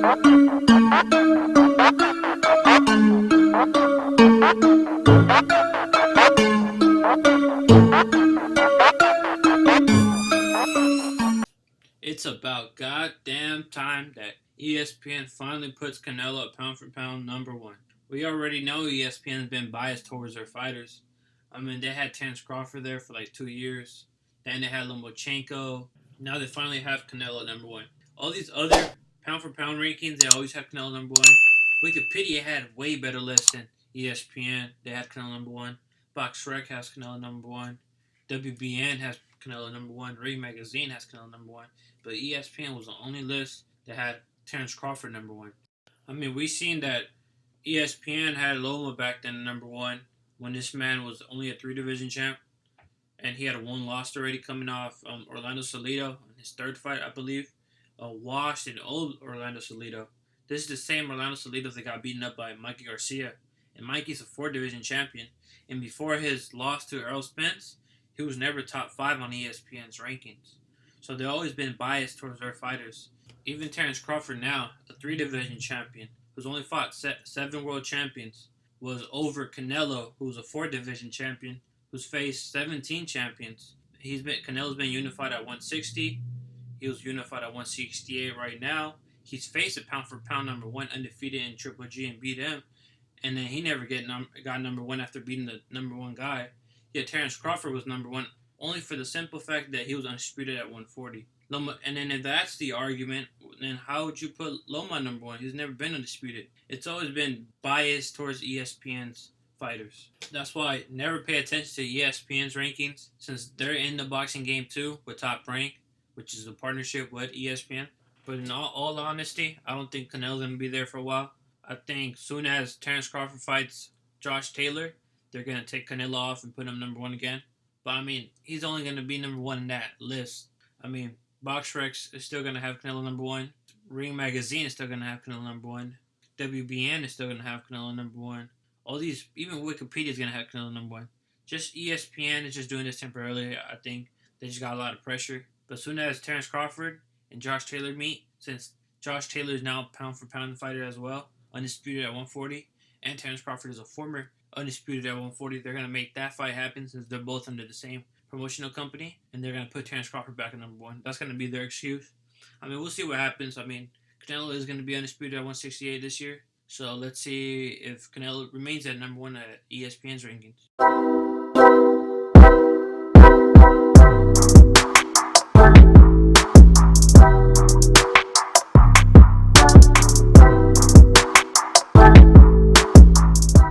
It's about goddamn time that ESPN finally puts Canelo at pound for pound number one. We already know ESPN has been biased towards their fighters. I mean, they had Terrence Crawford there for like 2 years. Then they had Lomachenko. Now they finally have Canelo at number one. All these other pound for pound rankings, they always have Canelo number one. Wikipedia had way better lists than ESPN. They had Canelo number one. BoxRec has Canelo number one. WBN has Canelo number one. Ring Magazine has Canelo number one. But ESPN was the only list that had Terrence Crawford number one. I mean, we seen that ESPN had Loma back then number one when this man was only a 3 division champ, and he had a one loss already coming off Orlando Salido in his third fight, I believe. Washed and old Orlando Salido. This is the same Orlando Salido that got beaten up by Mikey Garcia, and Mikey's a 4 division champion. And before his loss to Errol Spence, he was never top 5 on ESPN's rankings. So they've always been biased towards their fighters. Even Terrence Crawford now, a 3 division champion, who's only fought 7 world champions, was over Canelo, who's a 4 division champion, who's faced 17 champions. Canelo's been unified at 160. He was unified at 168 right now. He's faced a pound for pound number one undefeated in Triple G and beat him. And then he never got number one after beating the number one guy. Yet Terrence Crawford was number one only for the simple fact that he was undisputed at 140. Loma, and then if that's the argument, then how would you put Loma number one? He's never been undisputed. It's always been biased towards ESPN's fighters. That's why never pay attention to ESPN's rankings, since they're in the boxing game too with TopRank, which is a partnership with ESPN. But in all honesty, I don't think Canelo's going to be there for a while. I think soon as Terrence Crawford fights Josh Taylor, they're going to take Canelo off and put him number one again. But I mean, he's only going to be number one in that list. I mean, BoxRec is still going to have Canelo number one. Ring Magazine is still going to have Canelo number one. WBN is still going to have Canelo number one. All these, even Wikipedia is going to have Canelo number one. Just ESPN is just doing this temporarily. I think they just got a lot of pressure. But as soon as Terrence Crawford and Josh Taylor meet, since Josh Taylor is now a pound for pound fighter as well, undisputed at 140, and Terrence Crawford is a former undisputed at 140, they're going to make that fight happen since they're both under the same promotional company, and they're going to put Terrence Crawford back at number one. That's going to be their excuse. I mean, we'll see what happens. I mean, Canelo is going to be undisputed at 168 this year, so let's see if Canelo remains at number one at ESPN's rankings.